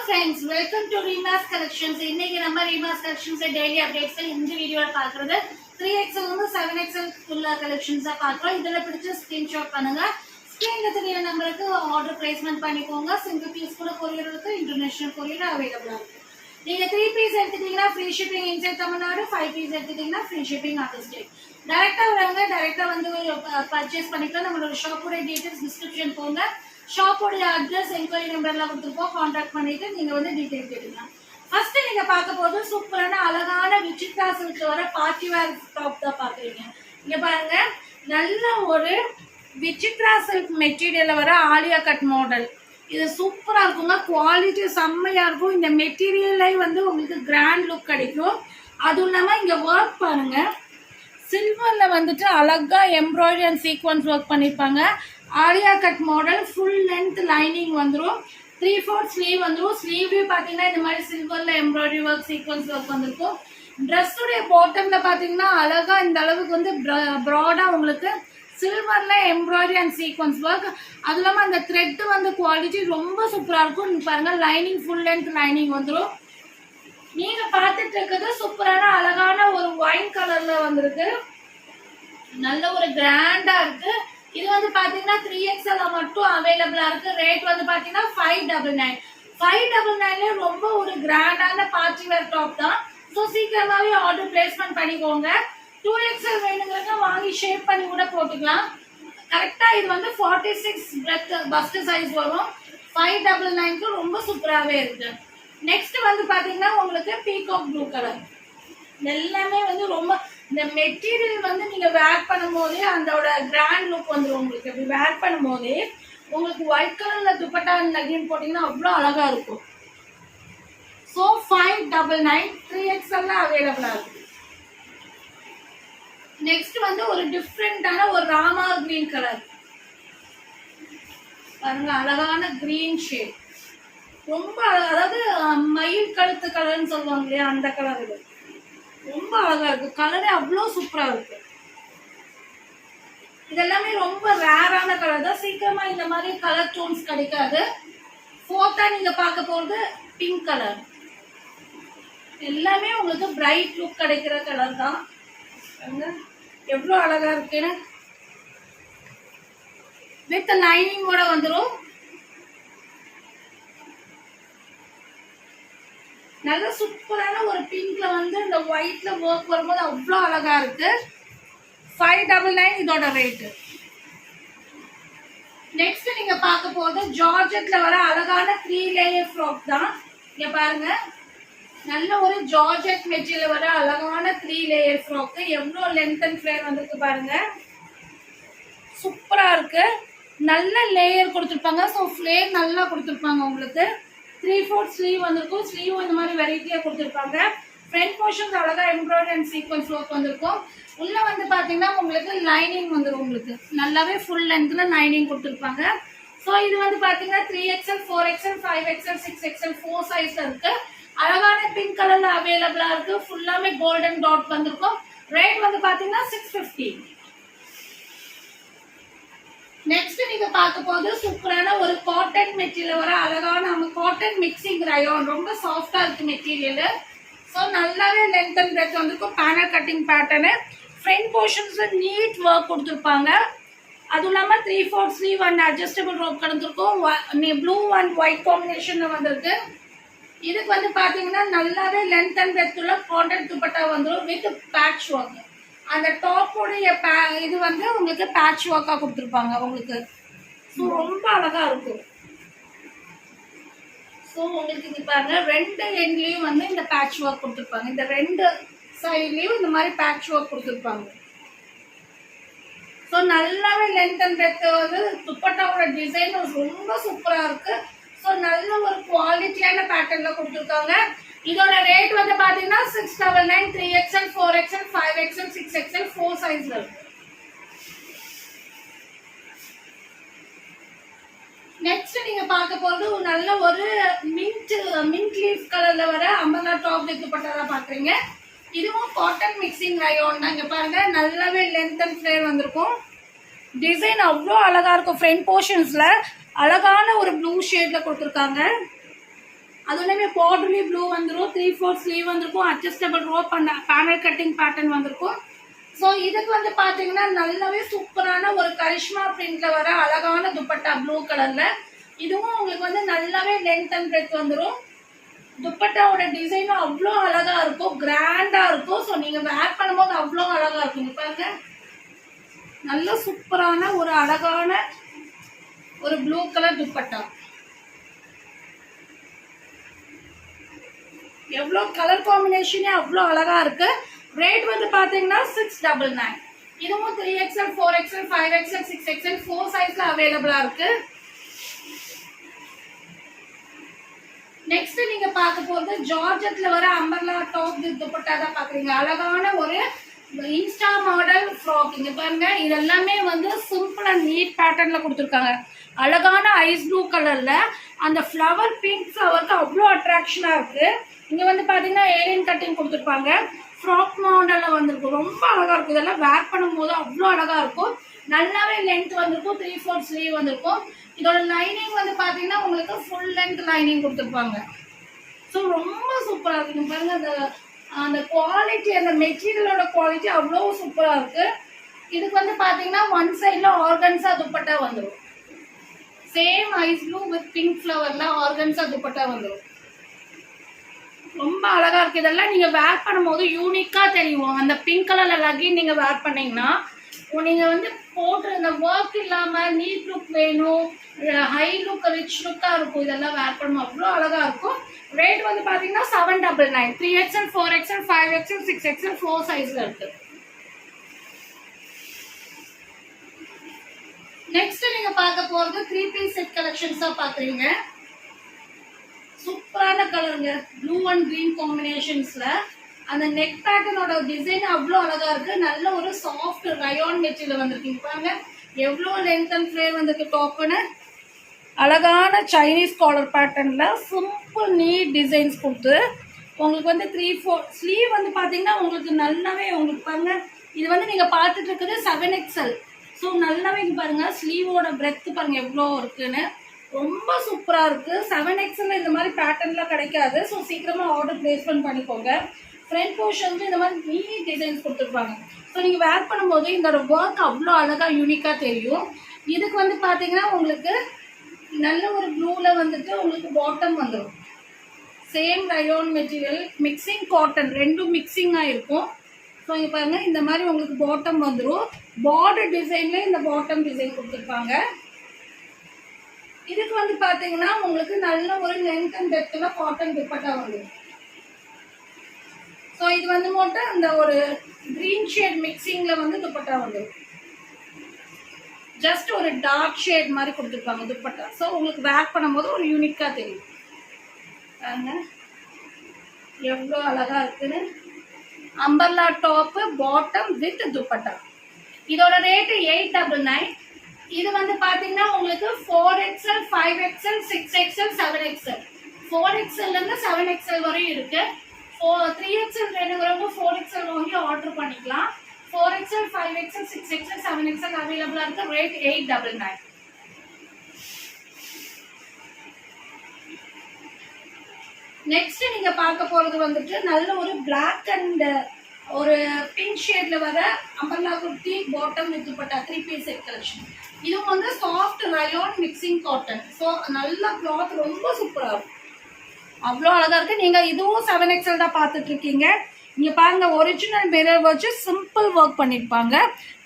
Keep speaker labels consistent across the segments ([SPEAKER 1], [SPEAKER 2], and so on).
[SPEAKER 1] friends, welcome to Reema's Collections. இன்னைக்கு நம்ம Reema's Collections daily updates இந்த வீடியோல பார்க்கிறது 3XL வந்து 7XL full collections பார்க்கிறோம். இதெல்லாம் பிடிச்ச ஸ்கிரீன்ஷாட் பண்ணுங்க. ஸ்கிரீன்ல தெரிய நம்பருக்கு ஆர்டர் பிளேஸ்மென்ட் பண்ணிக்கோங்க. சிங்கிள் பீஸ் கூட கொரியர் இருக்கு, இன்டர்நேஷனல் கொரியர் அவைலபிளா இருக்கு. நீங்க 3 பீஸ் எடுத்துட்டீங்கன்னா free shipping inside Tamil Nadu, 5 piece எடுத்துட்டீங்கன்னா ஃப்ரீ ஷிப்பிங் அதர் ஸ்டேட். டைரக்டா வரவங்க டைரக்டா வந்து பர்ச்சேஸ் பண்ணிக்கலாம். நம்மளோட ஷாப்போட டீடைல்ஸ் டிஸ்கிரிப்ஷன் போங்க. ஷாப்போட அட்ரஸ் என்கொயரி நம்பர்ல கொடுத்துருப்போம். கான்டாக்ட் பண்ணிட்டு நீங்க வந்து டீடைல் கேட்டுக்கலாம். ஃபர்ஸ்ட் நீங்க பார்க்க போது சூப்பரான அழகான விசித்ரா சில்க்ல வர பார்ட்டி வேர் டாப் தான் பாக்குறீங்க. இங்க பாருங்க, நல்ல ஒரு விசித்ரா சில்க் மெட்டீரியல்ல வர ஆலியா கட் மாடல். இது சூப்பரா இருக்குங்க, குவாலிட்டி செம்மையா இருக்கும். இந்த மெட்டீரியல்ல வந்து உங்களுக்கு கிராண்ட் லுக் கிடைக்கும். அதுவும் இல்லாம இங்க ஒர்க் பாருங்க, சில்வர்ல வந்துட்டு அழகா எம்ப்ராய்டரி அண்ட் சீக்வன்ஸ் ஒர்க் பண்ணிருப்பாங்க. Alia cut model, full length lining வந்துடும், 3/4 ஸ்லீவ் வந்துடும். ஸ்லீவ்லயும் பாத்தீங்கன்னா இந்த மாதிரி சில்வர்ல எம்ப்ராய்டரி ஒர்க் சீக்வன்ஸ் ஒர்க் வந்திருக்கும். ட்ரெஸ்ஸுடைய பாட்டம்ல பாத்தீங்கன்னா அழகா இந்த அளவுக்கு வந்து ப்ராடா உங்களுக்கு சில்வர்ல எம்ப்ராய்டரி அண்ட் சீக்வன்ஸ் ஒர்க். அது இல்லாம அந்த த்ரெட் வந்து குவாலிட்டி ரொம்ப சூப்பரா இருக்கும். நீங்க பாருங்க, லைனிங் ஃபுல் லென்த் லைனிங் வந்துடும். நீங்க பார்த்துட்டு இருக்கிறது சூப்பரான அழகான ஒரு ஒயின் கலர்ல வந்திருக்கு, நல்ல ஒரு கிராண்டா இருக்கு. இது வந்து பாத்தீங்கன்னா 3XL மட்டும் அவைலபிளா இருக்கு. ரேட் வந்து பாத்தீங்கன்னா 599. 599 ரொம்ப ஒரு கிராண்டான பார்ட்டி வேர் டாப் தான். ஸோ சீக்கிரமாவே ஆர்டர் பிளேஸ்மெண்ட் பண்ணிக்கோங்க. 2XL வேணுங்கிறத வாங்கி ஷேப் பண்ணி கூட போட்டுக்கலாம். கரெக்டா இது வந்து 46 பிரெத் பஸ்ட் சைஸ் வரும். 599க்கு ரொம்ப சூப்பராகவே இருக்கு. நெக்ஸ்ட் வந்து பாத்தீங்கன்னா உங்களுக்கு பீகாக் ப்ளூ கலர். எல்லாமே வந்து ரொம்ப இந்த மெட்டீரியல் வந்து நீங்க வேர் பண்ணும் போதே அதோட கிராண்ட் லுக் வந்துடும். உங்களுக்கு அப்படி வேர் பண்ணும் போதே உங்களுக்கு ஒயிட் கலர்ல துப்பட்டா லெகின் போட்டீங்கன்னா அவ்வளோ அழகா இருக்கும். ஸோ 599 3XL அவைலபிளா இருக்கு. நெக்ஸ்ட் வந்து ஒரு டிஃப்ரெண்டான ஒரு ராமா கிரீன் கலர் பாருங்க, அழகான கிரீன் ஷேட், ரொம்ப அதாவது மயில் கழுத்து கலர்னு சொல்லுவாங்க இல்லையா, அந்த கலர் இது ரொம்ப அழகா இருக்கு. கலரே அவ்வளோ சூப்பரா இருக்கு. இதெல்லாமே ரொம்ப ரேரான கலர் தான், சீக்கிரமா இந்த மாதிரி கலர் டோன்ஸ் கிடைக்காது. ஃபோர்த்தா நீங்க பார்க்க போறது பிங்க் கலர். எல்லாமே உங்களுக்கு பிரைட் லுக் கிடைக்கிற கலர் தான். எவ்வளோ அழகா இருக்குன்னு வித் லைனிங்கோட வந்துடும். நல்ல சூப்பரான ஒரு பிங்க்ல வந்து இந்த ஒயிட்ல ஒர்க் வரும்போது அவ்வளோ அழகா இருக்கு. 599 இதோட ரேட்டு. நெக்ஸ்ட் நீங்க பார்க்க போது ஜார்ஜெட்ல வர அழகான 3 லேயர் ஃப்ராக் தான். இங்க பாருங்க, நல்ல ஒரு ஜார்ஜெட் மெட்டீரியல் வர அழகான 3 லேயர் ஃப்ராக். எவ்வளோ லென்த் அண்ட் ஃபிளேர் வந்திருக்கு பாருங்க, சூப்பரா இருக்கு. நல்ல லேயர் கொடுத்துருப்பாங்க. ஸோ ஃபிளேர் நல்லா கொடுத்துருப்பாங்க. உங்களுக்கு 3/4 ஸ்லீவ் வந்திருக்கும். ஸ்லீவ் இந்த மாதிரி வெரைட்டியா கொடுத்துருப்பாங்க. ஃப்ரண்ட் போர்ஷன்ஸ் அழகா எம்ப்ராய்டரி அண்ட் சீக்வன்ஸ் ஒர்க் வந்திருக்கும். உள்ள வந்து பாத்தீங்கன்னா உங்களுக்கு லைனிங் வந்துடும். உங்களுக்கு நல்லாவே ஃபுல் லென்த்ல லைனிங் கொடுத்துருப்பாங்க. ஸோ இது வந்து பாத்தீங்கன்னா 3XL 4XL 5XL 6XL 4 சைஸ்ல இருக்கு. அழகான பிங்க் கலர்ல அவைலபிளா இருக்கு. ஃபுல்லாமே கோல்டன் டாட் வந்திருக்கும். ரேட் வந்து பாத்தீங்கன்னா 650. நெக்ஸ்ட் நீங்க பார்க்க போது சூப்பரான ஒரு காட்டன் மெட்டீரியல் வர அழகான நம்ம காட்டன் மிக்சிங் ரயான். ரொம்ப சாஃப்டா இருக்கு மெட்டீரியல். ஸோ நல்லாவே லென்த் அண்ட் பிரெத் வந்துருக்கும். பேனல் கட்டிங் பேட்டர்னு, ஃப்ரண்ட் போர்ஷன்ஸ்ல நீட் ஒர்க் கொடுத்துருப்பாங்க. அதுவும் இல்லாம 3/4 ஸ்லீவ் அண்ட் அட்ஜஸ்டபிள் ரோப் கடந்திருக்கும். ப்ளூ அண்ட் ஒயிட் காம்பினேஷன்ல வந்திருக்கு. இதுக்கு வந்து பாத்தீங்கன்னா நல்லாவே லென்த் அண்ட் பிரெத் உள்ள காட்டன் துப்பட்டா வந்துடும் வித் பேட்ச் ஒர்க். அந்த டாப்போடைய இது வந்து உங்களுக்கு பேட்ச் ஒர்க்கா கொடுத்துருப்பாங்க உங்களுக்கு. ஸோ ரொம்ப அழகா இருக்கும். ஸோ உங்களுக்கு இது பாருங்க, 2 எண்ட்லயும் வந்து இந்த பேட்ச் ஒர்க் கொடுத்துருப்பாங்க. இந்த 2 சைட்லயும் இந்த மாதிரி பேட்ச் ஒர்க் கொடுத்துருப்பாங்க. ஸோ நல்லாவே லென்த் அண்ட் பிரெத் வந்து துப்பட்டாவோட டிசைன் ரொம்ப சூப்பரா இருக்கு. ஸோ நல்ல ஒரு குவாலிட்டியான பேட்டர்ன்ல கொடுத்துருக்காங்க. இதோட ரேட் வந்து பாத்தீங்கன்னா 699 3XL 4XL 5XL 6XL 4 சைஸ்ல இருக்கு. நெக்ஸ்ட் நீங்க பார்க்க போறது நல்ல ஒரு மின்ட் லீஃப் கலர்ல வர அம்பர்லா டாப் துப்பட்டா பாக்குறீங்க. இதுவும் காட்டன் மிக்சிங் ரயான் தான். இங்க பாருங்க, நல்லாவே லென்த் அண்ட் ஃபிளேர் வந்திருக்கும். டிசைன் அவ்வளோ அழகா இருக்கும். ஃப்ரண்ட் போர்ஷன்ஸ்ல அழகான ஒரு ப்ளூ ஷேட்ல கொடுத்துருக்காங்க. அதுவுமே பார்டர்லேயும் ப்ளூ வந்துடும், 3/4 ஸ்லீவ் வந்திருக்கும், adjustable rope and panel cutting pattern வந்திருக்கும். ஸோ இதுக்கு வந்து பார்த்தீங்கன்னா நல்லாவே சூப்பரான ஒரு கரிஷ்மா பிரிண்ட்ல வர அழகான துப்பட்டா ப்ளூ கலர்ல. இதுவும் உங்களுக்கு வந்து நல்லாவே லென்த் அண்ட் பிரெத் வந்துடும். துப்பட்டாவோட டிசைனும் அவ்வளோ அழகா இருக்கும், கிராண்டா இருக்கும். ஸோ நீங்க வேர் பண்ணும்போது அவ்வளோ அழகா இருக்கும். பாருங்க, நல்ல சூப்பரான ஒரு அழகான ஒரு ப்ளூ கலர் துப்பட்டா. எவ்வளோ கலர் காம்பினேஷனே அவ்வளோ அழகா இருக்கு. ரேட் வந்து பாத்தீங்கன்னா 699. இதுவும் 3XL 4XL 5XL 6XL 4 சைஸ்ல அவைலபிளா இருக்கு. நெக்ஸ்ட் நீங்க பார்க்க போறது ஜார்ஜெட்ல வர அம்பர்லா டாப் வித் துப்பட்டா தான் பாக்குறீங்க. அழகான ஒரு இன்ஸ்டா மாடல் ஃப்ராக். இங்க பாருங்க, இது எல்லாமே வந்து சிம்பிள் அண்ட் நீட் பேட்டர்ன்ல கொடுத்துருக்காங்க. அழகான ஐஸ் ப்ளூ கலர்ல அந்த ஃப்ளவர் பிங்க் ஃப்ளவருக்கு அவ்வளோ அட்ராக்ஷனா இருக்கு. இங்க வந்து பாத்தீங்கன்னா ஏலியன் கட்டிங் கொடுத்துருப்பாங்க. ஃப்ராக் மாடல்ல வந்திருக்கும், ரொம்ப அழகா இருக்கும். இதெல்லாம் வேர் பண்ணும்போது அவ்வளோ அழகா இருக்கும். நல்லாவே லென்த் வந்திருக்கும், 3/4 ஸ்லீவ் வந்திருக்கும். இதோட லைனிங் வந்து பாத்தீங்கன்னா உங்களுக்கு ஃபுல் லென்த் லைனிங் கொடுத்துருப்பாங்க. ஸோ ரொம்ப சூப்பரா இருக்கு. பாருங்க, அந்த குவாலிட்டி, அந்த மெட்டீரியலோட குவாலிட்டி அவ்வளோ சூப்பரா இருக்கு. இதுக்கு வந்து பாத்தீங்கன்னா ஒன் சைட்ல ஆர்கன்ஸா துப்பட்டா வந்துடும். Same ice blue with pink ஃப்ளவர்ல ஆர்கன்ஸா துப்பட்டா வந்துடும். ரொம்ப அழகா இருக்கு. இதெல்லாம் நீங்க வேர் பண்ணும்போது யூனிக்கா தெரியும். அந்த பிங்க் கலர்ல லெகின் நீங்க வேர் பண்ணீங்கன்னா நீங்க வந்து போட்டு இந்த ஒர்க் இல்லாம நீட் லுக் வேணும், ஹை லுக் ரிச் லுக்கா இருக்கும். இதெல்லாம் வேர் பண்ணும் அவ்வளோ அழகா இருக்கும். ரேட் வந்து பாத்தீங்கன்னா 799. 3XL 4XL 5XL 6XL 4 சைஸ்ல இருக்கு. நெக்ஸ்ட் நீங்க பார்க்க போறது 3 பீஸ் செட் கலெக்ஷன்ஸ் தான் பாக்குறீங்க. சூப்பரான கலருங்க, ப்ளூ அண்ட் கிரீன் காம்பினேஷன்ஸ்ல. அந்த நெக் பேட்டர்னோட டிசைன் அவ்வளோ அழகா இருக்கு. நல்ல ஒரு சாஃப்ட் ரயான் மெட்டீரியல் வந்திருக்கு. பாருங்க எவ்வளோ லென்த் அண்ட் ஃபிளேர் வந்திருக்கு. டாப்னு அழகான சைனீஸ் காலர் பேட்டர்ன்ல சிம்பிள் நீட் டிசைன்ஸ் கொடுத்து உங்களுக்கு வந்து 3/4 ஸ்லீவ் வந்து பாத்தீங்கன்னா உங்களுக்கு நல்லாவே உங்களுக்கு பாருங்க. இது வந்து நீங்க பார்த்துட்டு இருக்குது 7XL. ஸோ நல்லாவே இங்க பாருங்க, ஸ்லீவோட பிரெத் பாருங்க எவ்வளோ இருக்குன்னு. ரொம்ப சூப்பரா இருக்கு. 7XL இந்த மாதிரி பேட்டர்ன்ல கிடைக்காது. ஸோ சீக்கிரமா ஆர்டர் பிளேஸ்மெண்ட் பண்ணிக்கோங்க. ஃப்ரண்ட் போர்ஷன் இந்த மாதிரி நீட் டிசைன்ஸ் கொடுத்துருப்பாங்க. ஸோ நீங்க வேர் பண்ணும்போது இதோட ஒர்க் அவ்வளோ அழகா யூனிக்கா தெரியும். இதுக்கு வந்து பாத்தீங்கன்னா உங்களுக்கு நல்ல ஒரு ப்ளூல வந்துட்டு உங்களுக்கு பாட்டம் வந்துடும். Same rayon material, mixing cotton, ரெண்டும் மிக்சிங்கா இருக்கும். ஸோ இங்க பாருங்க, இந்த மாதிரி உங்களுக்கு பாட்டம் வந்துடும். பார்டர் டிசைன்ல இந்த பாட்டம் டிசைன் கொடுத்துருப்பாங்க. இதுக்கு வந்து பாத்தீங்கன்னா உங்களுக்கு நல்ல ஒரு லென்த் அண்ட் டெப்த்ல காட்டன் துப்பட்டா வந்துடும். ஸோ இது வந்து மட்டும் அந்த ஒரு கிரீன் ஷேட் மிக்சிங்ல வந்து துப்பட்டா வந்துடும். ஜஸ்ட் ஒரு டார்க் ஷேட் மாதிரி கொடுத்துருப்பாங்க துப்பட்டா. ஸோ உங்களுக்கு வேர் பண்ணும்போது ஒரு யூனிக்கா தெரியும். பாருங்க எவ்வளோ அழகா இருக்குன்னு. Umbrella top bottom with dupatta. இதோட ரேட் 899. இது வந்து பாத்தீங்கன்னா உங்களுக்கு 4XL 5XL 6XL 7XL 4XL இருந்து 7XL வரையும் இருக்கு. 3XL வேணுங்கிறவங்க 4XL வாங்கி ஆர்டர் பண்ணிக்கலாம். 4XL 5XL 6XL 7XL அவைலபிளா இருக்கு. ரேட் 899. நெக்ஸ்ட் நீங்க பார்க்க போறது வந்துட்டு நல்ல ஒரு பிளாக் அண்ட் ஒரு பிங்க் ஷேட்ல வர umbrella kurti bottom with dupatta 3 piece set collection. இது வந்து soft rayon mixing cotton. So நல்ல கிளாத், ரொம்ப சூப்பரா இருக்கும், அவ்வளோ அழகா இருக்கு. நீங்க இதுவும் 7XL தான் பார்த்துட்டு இருக்கீங்க. இங்க பாருங்க, ஒரிஜினல் மிரர் வச்சு சிம்பிள் ஒர்க் பண்ணிருப்பாங்க.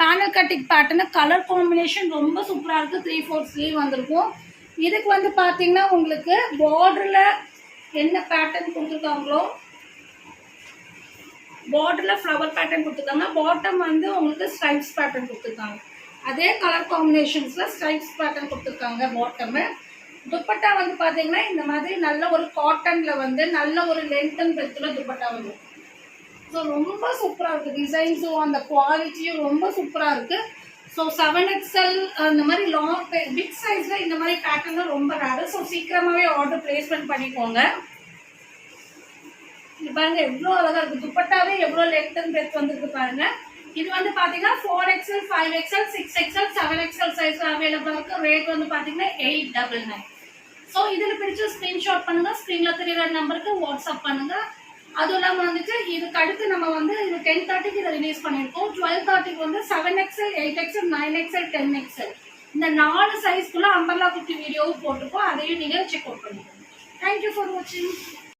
[SPEAKER 1] Panel cutting pattern, colour combination ரொம்ப சூப்பரா இருக்கு. 3/4 ஸ்லீவ் வந்திருக்கும். இதுக்கு வந்து பாத்தீங்கன்னா உங்களுக்கு பார்டர்ல என்ன பேட்டர்ன் கொடுத்துருக்காங்களோ, பார்டர்ல ஃப்ளவர் பேட்டர்ன் கொடுத்துருக்காங்க. பாட்டம் வந்து உங்களுக்கு ஸ்ட்ரைப்ஸ் பேட்டர்ன் கொடுத்துருக்காங்க. அதே கலர் காம்பினேஷன்ஸ்ல ஸ்ட்ரைப்ஸ் பேட்டர்ன் கொடுத்துருக்காங்க பாட்டம். துப்பட்டா வந்து பாத்தீங்கன்னா இந்த மாதிரி நல்ல ஒரு காட்டன்ல வந்து நல்ல ஒரு லென்த் அண்ட் பிரெத்ல துப்பட்டா வந்து. ஸோ ரொம்ப சூப்பரா இருக்கு. டிசைன்ஸும் அந்த குவாலிட்டியும் ரொம்ப சூப்பரா இருக்கு. ஸோ 7XL அந்த மாதிரி லாங் பிக் சைஸ்ல இந்த மாதிரி பேட்டர்ன் ரொம்ப ரேரு. ஸோ சீக்கிரமாவே ஆர்டர் பிளேஸ்மெண்ட் பண்ணிக்கோங்க. இது பாருங்க எவ்வளோ அழகா இருக்கு. துப்பட்டாவே எவ்வளோ லென்த் அண்ட் பிரெத் வந்துருக்கு பாருங்க. இது வந்து பாத்தீங்கன்னா 4XL 5XL 6XL 7XL சைஸ்ல அவைலபிளா இருக்கு. ரேட் வந்து பாத்தீங்கன்னா 899. ஸோ இதில் பிடிச்ச ஸ்க்ரீன்ஷாட் பண்ணுங்க, ஸ்க்ரீனில் தெரியுற நம்பருக்கு வாட்ஸ்அப் பண்ணுங்க. அதுவும் இல்லாமல் வந்துட்டு இதுக்கு அடுத்து நம்ம வந்து இது 10:30க்கு இதை ரிலீஸ் பண்ணியிருக்கோம். 12:30க்கு வந்து 7XL, 8XL, 9XL, 10XL இந்த 4 சைஸ்க்குள்ள அம்பர்லா குட்டி வீடியோவும் போட்டுப்போம். அதையும் நீங்கள் செக் அவுட் பண்ணிக்கோங்க. தேங்க்யூ ஃபார் வாட்சிங்.